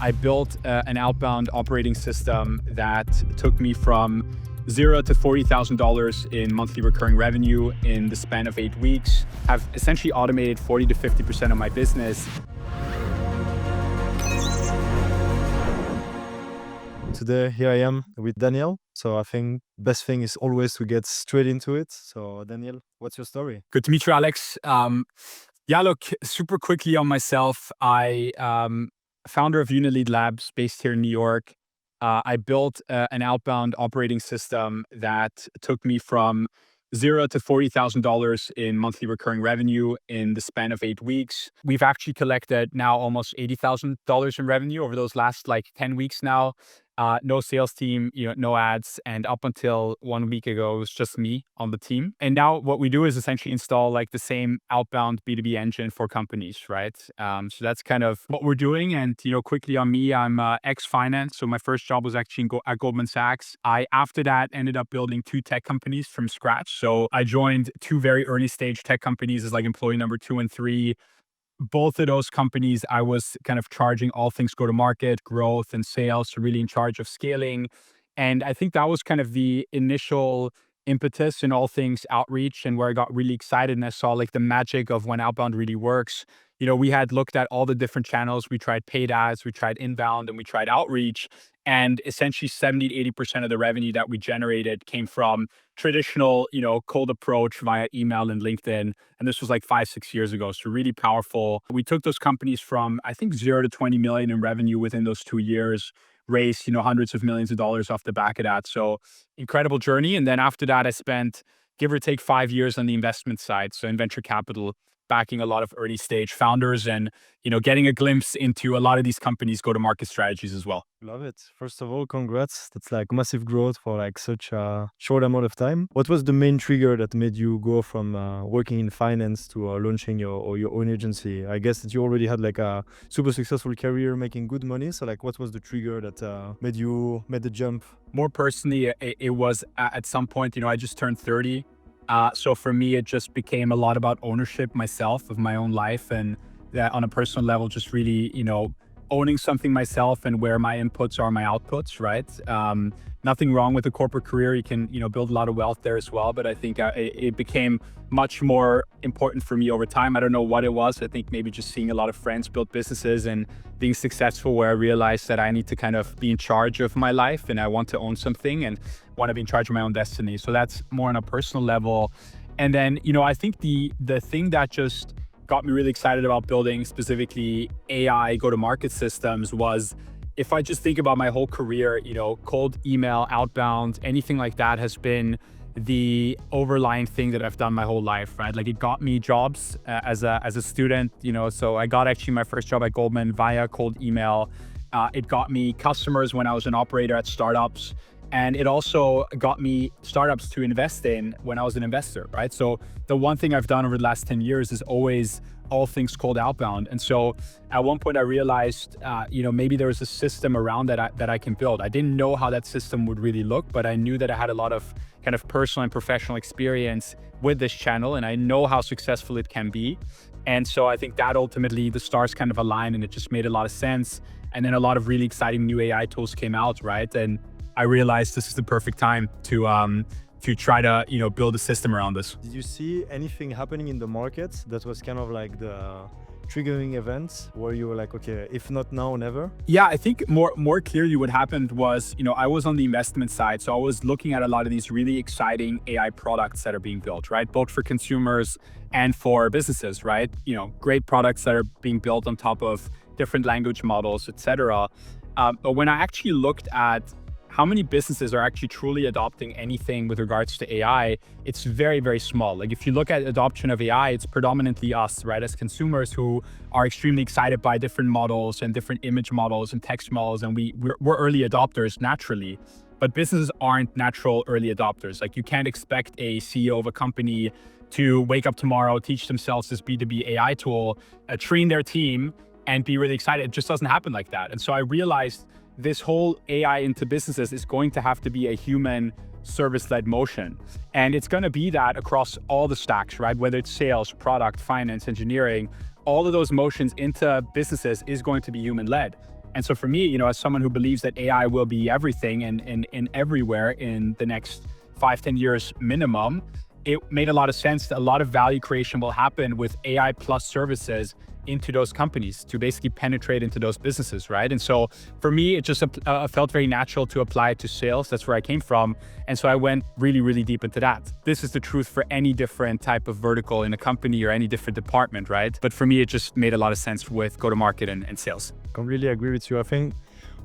I built an outbound operating system that took me from zero to $40,000 in monthly recurring revenue in the span of 8 weeks. I've essentially automated 40 to 50% of my business. Today, here I am with Daniel. So I think best thing is always to get straight into it. So Daniel, what's your story? Good to meet you, Alex. Look, super quickly on myself. I founder of Unilead Labs based here in New York. I built an outbound operating system that took me from zero to $40,000 in monthly recurring revenue in the span of 8 weeks. We've actually collected now almost $80,000 in revenue over those last 10 weeks now. No sales team, no ads. And up until 1 week ago, it was just me on the team. And now what we do is essentially install the same outbound B2B engine for companies, right? So that's kind of what we're doing. And, quickly on me, I'm ex-finance. So my first job was actually at Goldman Sachs. I, after that, ended up building 2 tech companies from scratch. So I joined 2 very early stage tech companies as employee number 2 and 3. Both of those companies, I was kind of charging all things go-to-market, growth, and sales, so really in charge of scaling. And I think that was kind of the initial impetus in all things outreach, and where I got really excited and I saw the magic of when outbound really works. We had looked at all the different channels. We tried paid ads, we tried inbound, and we tried outreach. And essentially 70 to 80% of the revenue that we generated came from traditional, cold approach via email and LinkedIn. And this was 5-6 years ago. So really powerful. We took those companies from, I think, 0 to 20 million in revenue within those 2 years, raised, hundreds of millions of dollars off the back of that. So incredible journey. And then after that, I spent give or take 5 years on the investment side. So in venture capital, backing a lot of early stage founders and, getting a glimpse into a lot of these companies' go-to-market strategies as well. Love it. First of all, congrats. That's massive growth for such a short amount of time. What was the main trigger that made you go from working in finance to launching your own agency? I guess that you already had a super successful career making good money. So what was the trigger that made the jump? More personally, it was at some point, I just turned 30. So for me, it just became a lot about ownership myself of my own life, and that on a personal level, just really, owning something myself and where my inputs are my outputs, right? Nothing wrong with a corporate career. You can, build a lot of wealth there as well. But I think it became much more important for me over time. I don't know what it was. I think maybe just seeing a lot of friends build businesses and being successful, where I realized that I need to kind of be in charge of my life and I want to own something and want to be in charge of my own destiny. So that's more on a personal level. And then, I think the thing that just got me really excited about building specifically AI go-to-market systems was, if I just think about my whole career, cold email, outbound, anything like that has been the overlying thing that I've done my whole life, right? It got me jobs as a student, so I got actually my first job at Goldman via cold email. It got me customers when I was an operator at startups. And it also got me startups to invest in when I was an investor, right? So the one thing I've done over the last 10 years is always all things cold outbound. And so at one point I realized, maybe there was a system around that I can build. I didn't know how that system would really look, but I knew that I had a lot of kind of personal and professional experience with this channel, and I know how successful it can be. And so I think that ultimately the stars kind of aligned and it just made a lot of sense. And then a lot of really exciting new AI tools came out, right? And I realized this is the perfect time to try to, build a system around this. Did you see anything happening in the market that was kind of the triggering events where you were okay, if not now, never? Yeah, I think more clearly what happened was, I was on the investment side. So I was looking at a lot of these really exciting AI products that are being built, right? Both for consumers and for businesses, right? Great products that are being built on top of different language models, etc. But when I actually looked at how many businesses are actually truly adopting anything with regards to AI, it's very, very small. If you look at adoption of AI, it's predominantly us, right? As consumers who are extremely excited by different models and different image models and text models. And we're early adopters naturally, but businesses aren't natural early adopters. You can't expect a CEO of a company to wake up tomorrow, teach themselves this B2B AI tool, train their team, and be really excited. It just doesn't happen like that. And so I realized this whole AI into businesses is going to have to be a human service-led motion. And it's going to be that across all the stacks, right? Whether it's sales, product, finance, engineering, all of those motions into businesses is going to be human-led. And so for me, as someone who believes that AI will be everything and everywhere in the next 5-10 years minimum, it made a lot of sense that a lot of value creation will happen with AI plus services into those companies to basically penetrate into those businesses, right? And so for me, it just felt very natural to apply it to sales. That's where I came from. And so I went really, really deep into that. This is the truth for any different type of vertical in a company or any different department, right? But for me, it just made a lot of sense with go-to-market and sales. Completely agree with you. I think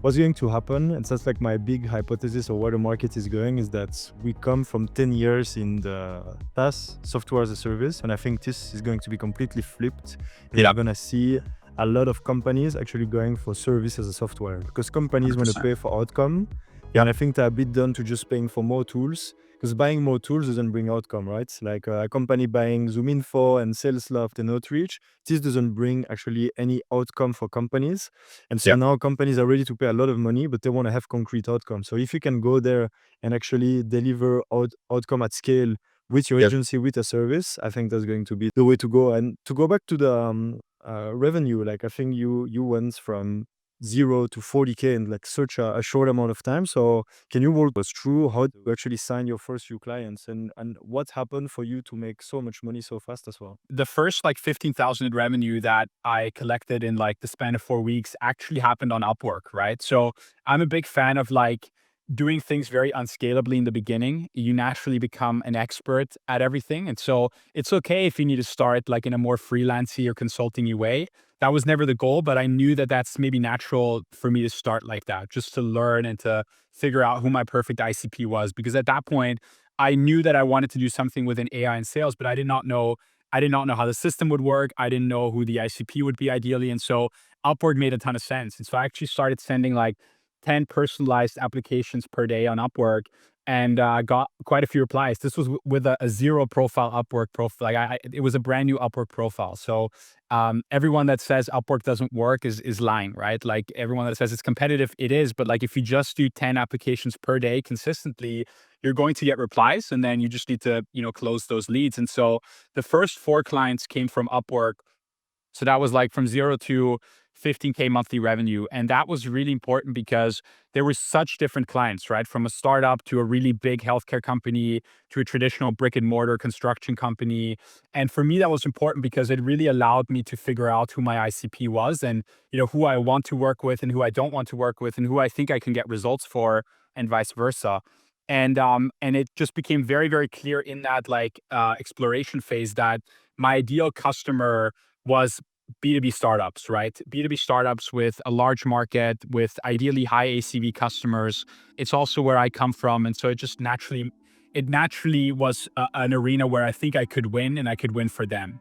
what's going to happen, and that's like my big hypothesis of where the market is going, is that we come from 10 years in the SaaS, software as a service, and I think this is going to be completely flipped. Yeah. We're going to see a lot of companies actually going for service as a software, because companies want to 100%. pay for outcome. And I think they're a bit done to just paying for more tools, because buying more tools doesn't bring outcome, right? Like a company buying ZoomInfo and SalesLoft and Outreach, this doesn't bring actually any outcome for companies. And so Yeah. now companies are ready to pay a lot of money, but they want to have concrete outcomes. So if you can go there and actually deliver outcome at scale with your Yep. agency, with a service, I think that's going to be the way to go. And to go back to the revenue, like I think you went from 0 to 40K in like such a short amount of time. So can you walk us through how to actually sign your first few clients and what happened for you to make so much money so fast as well? The first like 15,000 in revenue that I collected in like the span of 4 weeks actually happened on Upwork, right? So I'm a big fan of like doing things very unscalably in the beginning. You naturally become an expert at everything. And so it's okay if you need to start like in a more freelancey or consulting-y way. That was never the goal, but I knew that that's maybe natural for me to start like that, just to learn and to figure out who my perfect ICP was. Because at that point, I knew that I wanted to do something within AI and sales, but I did not know how the system would work. I didn't know who the ICP would be ideally. And so Upwork made a ton of sense. And so I actually started sending like 10 personalized applications per day on Upwork and got quite a few replies. This was with a zero profile Upwork profile. Like it was a brand new Upwork profile. So everyone that says Upwork doesn't work is lying, right? Like everyone that says it's competitive, it is. But like if you just do 10 applications per day consistently, you're going to get replies, and then you just need to, close those leads. And so the first 4 clients came from Upwork. So that was like from 0 to 15K monthly revenue. And that was really important because there were such different clients, right? From a startup to a really big healthcare company to a traditional brick and mortar construction company. And for me, that was important because it really allowed me to figure out who my ICP was and, who I want to work with and who I don't want to work with and who I think I can get results for and vice versa. And it just became very, very clear in that exploration phase that my ideal customer was B2B startups, right? B2B startups with a large market, with ideally high ACV customers. It's also where I come from. And so it naturally was an arena where I think I could win and I could win for them.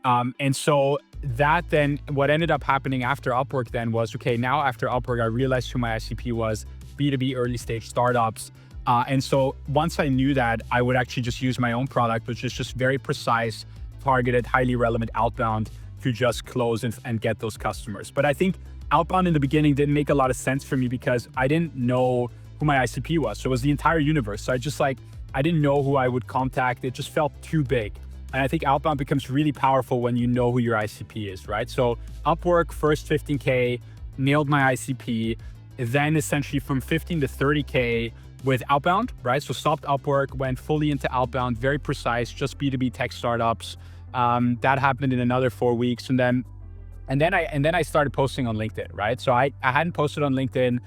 And so that then, what ended up happening after Upwork then was, okay, now after Upwork, I realized who my ICP was, B2B early stage startups. And so once I knew that, I would actually just use my own product, which is just very precise, targeted, highly relevant outbound to just close and get those customers. But I think outbound in the beginning didn't make a lot of sense for me because I didn't know who my ICP was. So it was the entire universe. So I didn't know who I would contact. It just felt too big. And I think outbound becomes really powerful when you know who your ICP is, right? So Upwork, first 15K, nailed my ICP. Then essentially from 15 to 30K with outbound, right? So stopped Upwork, went fully into outbound, very precise, just B2B tech startups. That happened in another 4 weeks. And then I started posting on LinkedIn, right? So I hadn't posted on LinkedIn.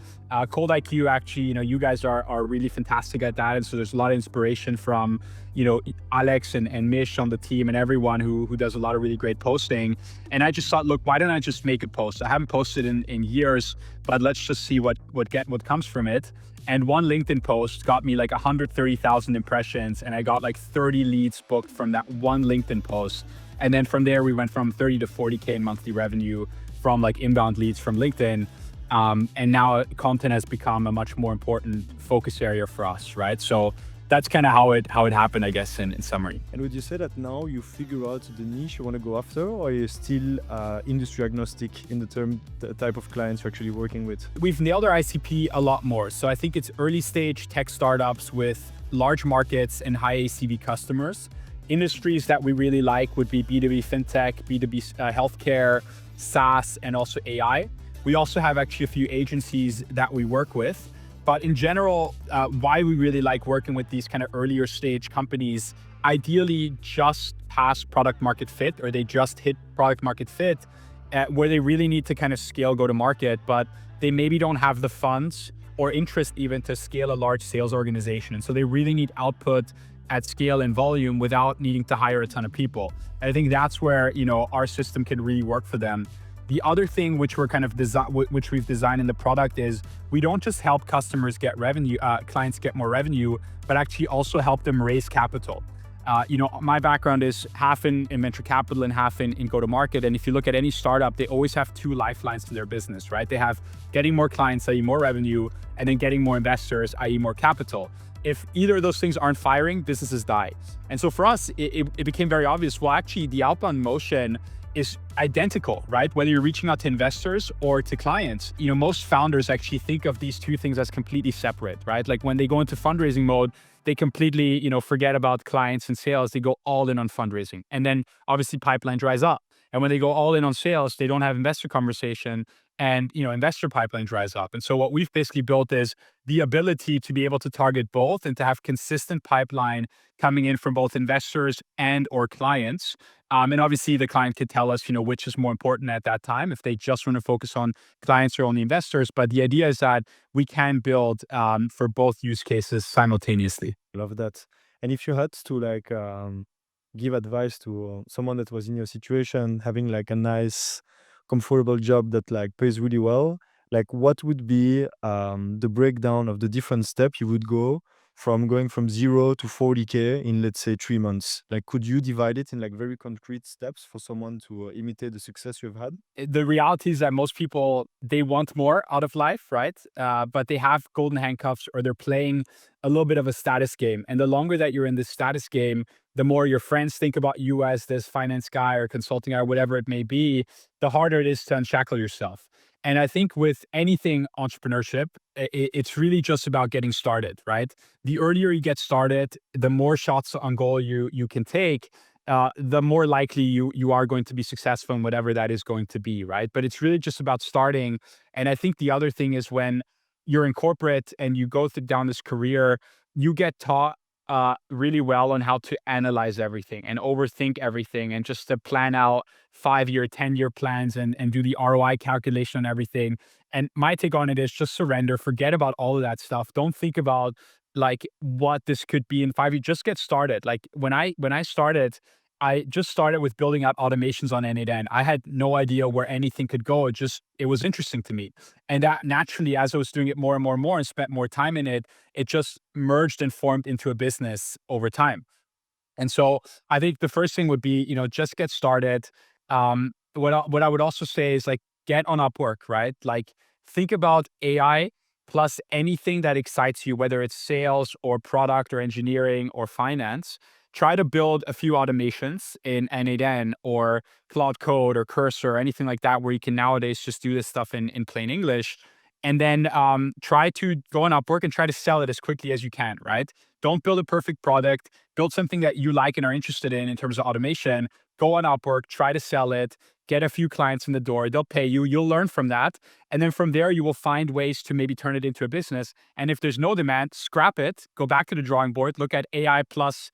Cold IQ, actually, you guys are really fantastic at that. And so there's a lot of inspiration from, Alex and Mish on the team and everyone who does a lot of really great posting. And I just thought, look, why don't I just make a post? I haven't posted in years, but let's just see what comes from it. And one LinkedIn post got me like 130,000 impressions, and I got like 30 leads booked from that one LinkedIn post. And then from there, we went from 30 to 40K in monthly revenue from like inbound leads from LinkedIn. And now content has become a much more important focus area for us, right? So that's kind of how it happened, I guess, in summary. And would you say that now you figure out the niche you want to go after, or are you still industry agnostic in the type of clients you're actually working with? We've nailed our ICP a lot more. So I think it's early stage tech startups with large markets and high ACV customers. Industries that we really like would be B2B fintech, B2B healthcare, SaaS, and also AI. We also have actually a few agencies that we work with. But in general, why we really like working with these kind of earlier stage companies, ideally just past product market fit, or they just hit product market fit, where they really need to kind of scale go to market, but they maybe don't have the funds or interest even to scale a large sales organization. And so they really need output at scale and volume without needing to hire a ton of people. And I think that's where, our system can really work for them. The other thing which we're kind of which we've designed in the product is we don't just help customers get revenue, clients get more revenue, but actually also help them raise capital. My background is half in venture capital and half in go-to-market. And if you look at any startup, they always have two lifelines to their business, right? They have getting more clients, i.e. more revenue, and then getting more investors, i.e. more capital. If either of those things aren't firing, businesses die. And so for us, it became very obvious, well, actually the outbound motion is identical, right? Whether you're reaching out to investors or to clients, most founders actually think of these two things as completely separate, right? Like when they go into fundraising mode, they completely, forget about clients and sales. They go all in on fundraising. And then obviously pipeline dries up. And when they go all in on sales, they don't have investor conversation and, investor pipeline dries up. And so what we've basically built is the ability to be able to target both and to have consistent pipeline coming in from both investors and or clients. And obviously the client could tell us, which is more important at that time, if they just want to focus on clients or only investors. But the idea is that we can build for both use cases simultaneously. Love that. And if you had to give advice to someone that was in your situation, having like a nice, comfortable job that pays really well, what would be the breakdown of the different steps you would go from going from 0 to 40K in, let's say, 3 months? Could you divide it in very concrete steps for someone to imitate the success you've had? The reality is that most people, they want more out of life, right? But they have golden handcuffs, or they're playing a little bit of a status game. And the longer that you're in this status game, the more your friends think about you as this finance guy or consulting guy or whatever it may be, the harder it is to unshackle yourself. And I think with anything entrepreneurship, it's really just about getting started, right? The earlier you get started, the more shots on goal you can take, the more likely you are going to be successful in whatever that is going to be, right? But it's really just about starting. And I think the other thing is when you're in corporate and you go down this career, you get taught really well on how to analyze everything and overthink everything and just to plan out 5-year, 10-year plans and do the ROI calculation on everything. And my take on it is just surrender, forget about all of that stuff. Don't think about what this could be in 5 years. Just get started. When I started, I just started with building out automations on N8N. I had no idea where anything could go. It was interesting to me. And that naturally, as I was doing it more and more and more and spent more time in it, it just merged and formed into a business over time. And so I think the first thing would be, just get started. What I would also say is get on Upwork, right? Think about AI plus anything that excites you, whether it's sales or product or engineering or finance. Try to build a few automations in N8N or Cloud Code or Cursor or anything like that, where you can nowadays just do this stuff in plain English. And then try to go on Upwork and try to sell it as quickly as you can, right? Don't build a perfect product. Build something that you like and are interested in terms of automation. Go on Upwork, try to sell it, get a few clients in the door. They'll pay you. You'll learn from that. And then from there, you will find ways to maybe turn it into a business. And if there's no demand, scrap it, go back to the drawing board, look at AI plus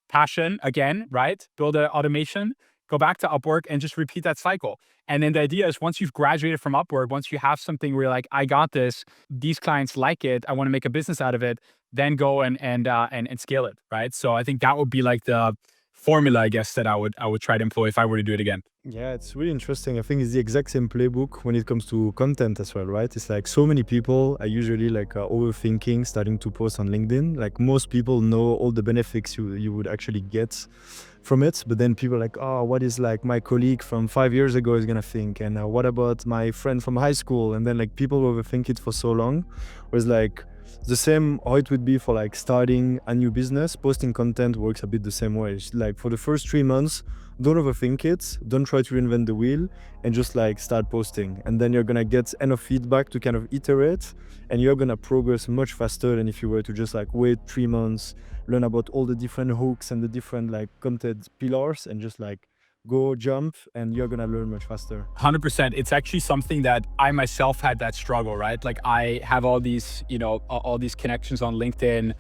passion again, right? Build an automation, go back to Upwork and just repeat that cycle. And then the idea is once you've graduated from Upwork, once you have something where you're like, I got this, these clients like it, I want to make a business out of it, then go and scale it, right? So I think that would be the formula, I guess, that I would try to employ if I were to do it again. Yeah, it's really interesting. I think it's the exact same playbook when it comes to content as well, right? It's so many people are usually overthinking, starting to post on LinkedIn. Most people know all the benefits you would actually get from it, but then people are oh, what is my colleague from 5 years ago is gonna think, and what about my friend from high school? And then people overthink it for so long. Whereas the same how it would be for starting a new business, posting content works a bit the same way. It's for the first 3 months, don't overthink it, don't try to reinvent the wheel, and just start posting. And then you're gonna get enough feedback to kind of iterate, and you're gonna progress much faster than if you were to just wait 3 months, learn about all the different hooks and the different content pillars, and just go jump and you're gonna learn much faster. 100%. It's actually something that I myself had that struggle, right? Like I have all these, all these connections on LinkedIn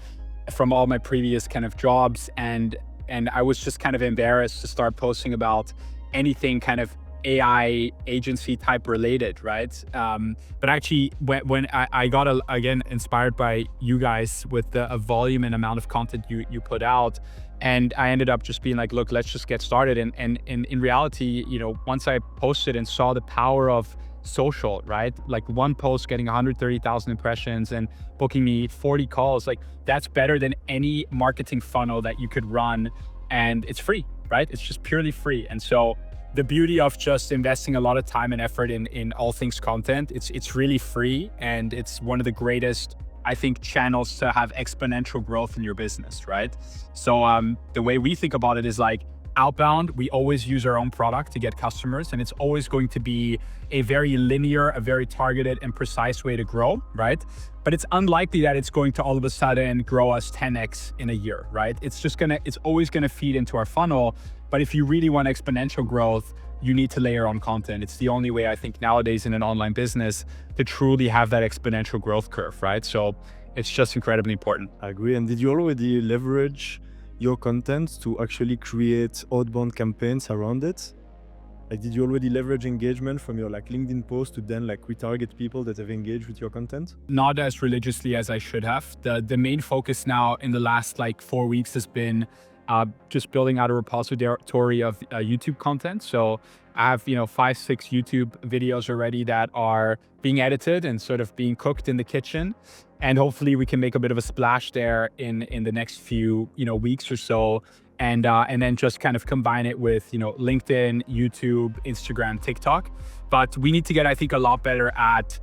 from all my previous kind of jobs, and I was just kind of embarrassed to start posting about anything kind of AI agency type related, right? But actually, when I got again inspired by you guys with the volume and amount of content you put out, and I ended up just being like, look, let's just get started. And in reality, once I posted and saw the power of social, right? Like one post getting 130,000 impressions and booking me 40 calls, like that's better than any marketing funnel that you could run. And it's free, right? It's just purely free. And so the beauty of just investing a lot of time and effort in all things content, it's really free, and it's one of the greatest, I think, channels to have exponential growth in your business, right? So the way we think about it is like outbound, we always use our own product to get customers, and it's always going to be a very linear, a very targeted and precise way to grow, right? But it's unlikely that it's going to all of a sudden grow us 10x in a year, right? It's always gonna feed into our funnel. But if you really want exponential growth, you need to layer on content. It's the only way, I think, nowadays in an online business to truly have that exponential growth curve, right? So it's just incredibly important. I agree. And did you already leverage your content to actually create outbound campaigns around it? Like, did you already leverage engagement from your LinkedIn post to then retarget people that have engaged with your content? Not as religiously as I should have. The main focus now in the last 4 weeks has been just building out a repository of YouTube content. So I have 5-6 YouTube videos already that are being edited and sort of being cooked in the kitchen, and hopefully we can make a bit of a splash there in the next few weeks or so, and then just kind of combine it with LinkedIn, YouTube, Instagram, TikTok. But we need to get, I think, a lot better at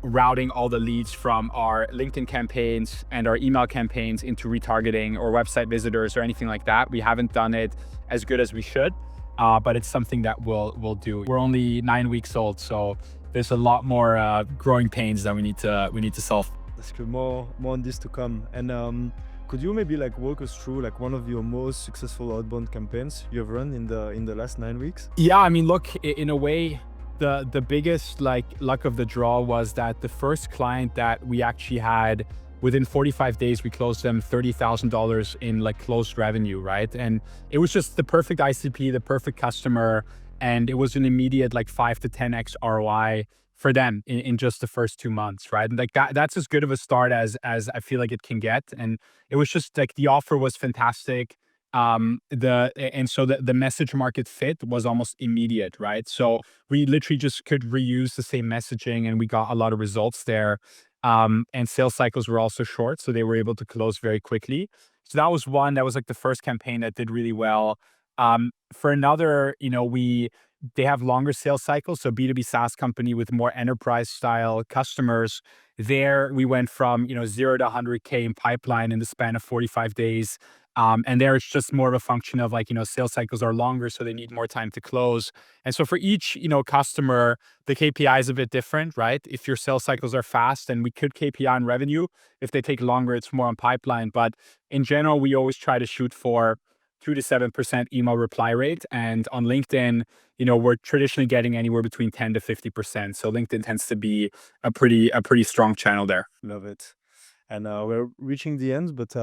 routing all the leads from our LinkedIn campaigns and our email campaigns into retargeting or website visitors or anything like that. We haven't done it as good as we should, but it's something that we'll do. We're only 9 weeks old, so there's a lot more growing pains that we need to solve. That's true. More on this to come. And could you maybe walk us through one of your most successful outbound campaigns you have run in the last 9 weeks? Yeah, I mean, look, in a way, the biggest luck of the draw was that the first client that we actually had, within 45 days, we closed them $30,000 in closed revenue, right? And it was just the perfect ICP, the perfect customer, and it was an immediate 5 to 10x ROI for them in just the first 2 months, right? And that's as good of a start as I feel like it can get. And it was just the offer was fantastic. So the message market fit was almost immediate, right? So we literally just could reuse the same messaging, and we got a lot of results there. And sales cycles were also short, so they were able to close very quickly. So that was one. That was the first campaign that did really well. For another, they have longer sales cycles. So B2B SaaS company with more enterprise style customers. There we went from 0 to 100K in pipeline in the span of 45 days. And there it's just more of a function of sales cycles are longer, so they need more time to close. And so for each customer, the KPI is a bit different, right? If your sales cycles are fast, then we could KPI on revenue. If they take longer, it's more on pipeline. But in general, we always try to shoot for 2 to 7% email reply rate. And on LinkedIn, we're traditionally getting anywhere between 10 to 50%. So LinkedIn tends to be a pretty strong channel there. Love it. And we're reaching the end, but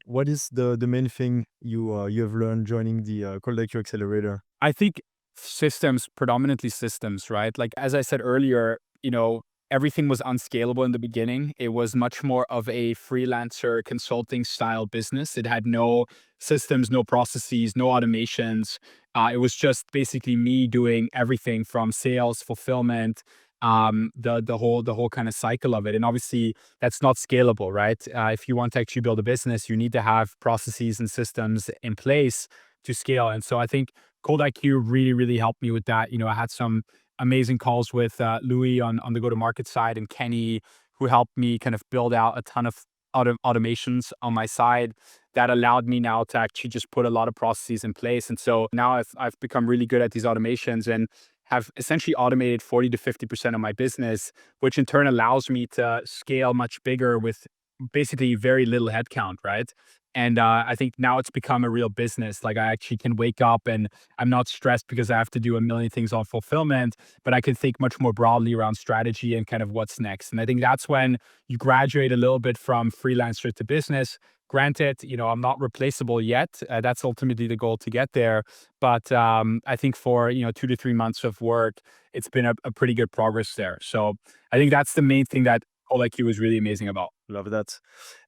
what is the main thing you have learned joining the Cold IQ Accelerator? I think systems, predominantly systems, right? As I said earlier, everything was unscalable in the beginning. It was much more of a freelancer consulting style business. It had no systems, no processes, no automations. It was just basically me doing everything from sales, fulfillment, the whole kind of cycle of it. And obviously that's not scalable, right? If you want to actually build a business, you need to have processes and systems in place to scale. And so I think Cold IQ really, really helped me with that. I had some amazing calls with Louis on the go-to-market side, and Kenny, who helped me kind of build out a ton of automations on my side that allowed me now to actually just put a lot of processes in place. And so now I've become really good at these automations and have essentially automated 40 to 50% of my business, which in turn allows me to scale much bigger with basically very little headcount, right? And I think now it's become a real business. Like I actually can wake up and I'm not stressed because I have to do a million things on fulfillment, but I can think much more broadly around strategy and kind of what's next. And I think that's when you graduate a little bit from freelancer to business. Granted, I'm not replaceable yet. That's ultimately the goal to get there. But I think for 2 to 3 months of work, it's been a pretty good progress there. So I think that's the main thing that CallIQ is really amazing about. Love that.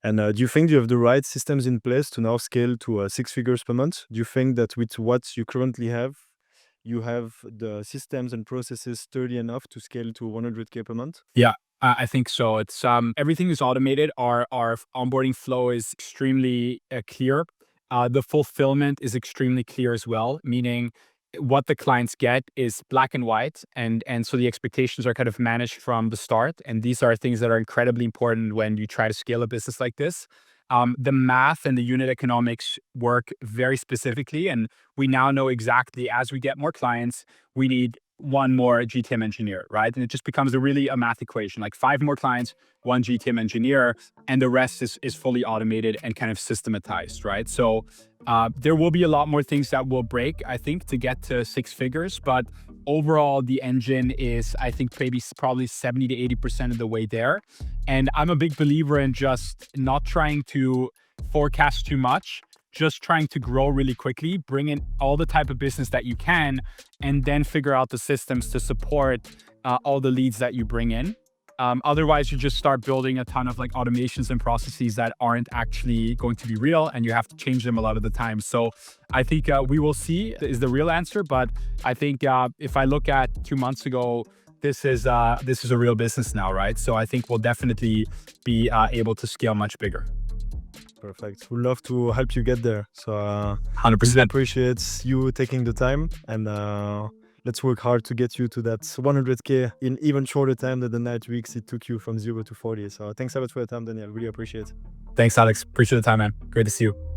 And do you think you have the right systems in place to now scale to 6 figures per month? Do you think that with what you currently have, you have the systems and processes sturdy enough to scale to 100K per month? Yeah, I think so. It's everything is automated. Our onboarding flow is extremely clear. The fulfillment is extremely clear as well, meaning what the clients get is black and white, and so the expectations are kind of managed from the start. And these are things that are incredibly important when you try to scale a business like this. The math and the unit economics work very specifically, and we now know exactly as we get more clients, we need one more GTM engineer, right? And it just becomes a math equation, like 5 more clients, 1 GTM engineer, and the rest is fully automated and kind of systematized, right? So there will be a lot more things that will break, I think, to get to 6 figures, but overall the engine is, I think, maybe probably 70 to 80% of the way there. And I'm a big believer in just not trying to forecast too much, just trying to grow really quickly, bring in all the type of business that you can, and then figure out the systems to support all the leads that you bring in. Otherwise, you just start building a ton of like automations and processes that aren't actually going to be real, and you have to change them a lot of the time. So I think we will see is the real answer. But I think if I look at 2 months ago, this is a real business now, right? So I think we'll definitely be able to scale much bigger. Perfect. We'd love to help you get there. So 100%. appreciate you taking the time, and let's work hard to get you to that 100K in even shorter time than the 9 weeks it took you from 0 to 40. So thanks a lot for your time, Daniel. Really appreciate it. Thanks, Alex. Appreciate the time, man. Great to see you.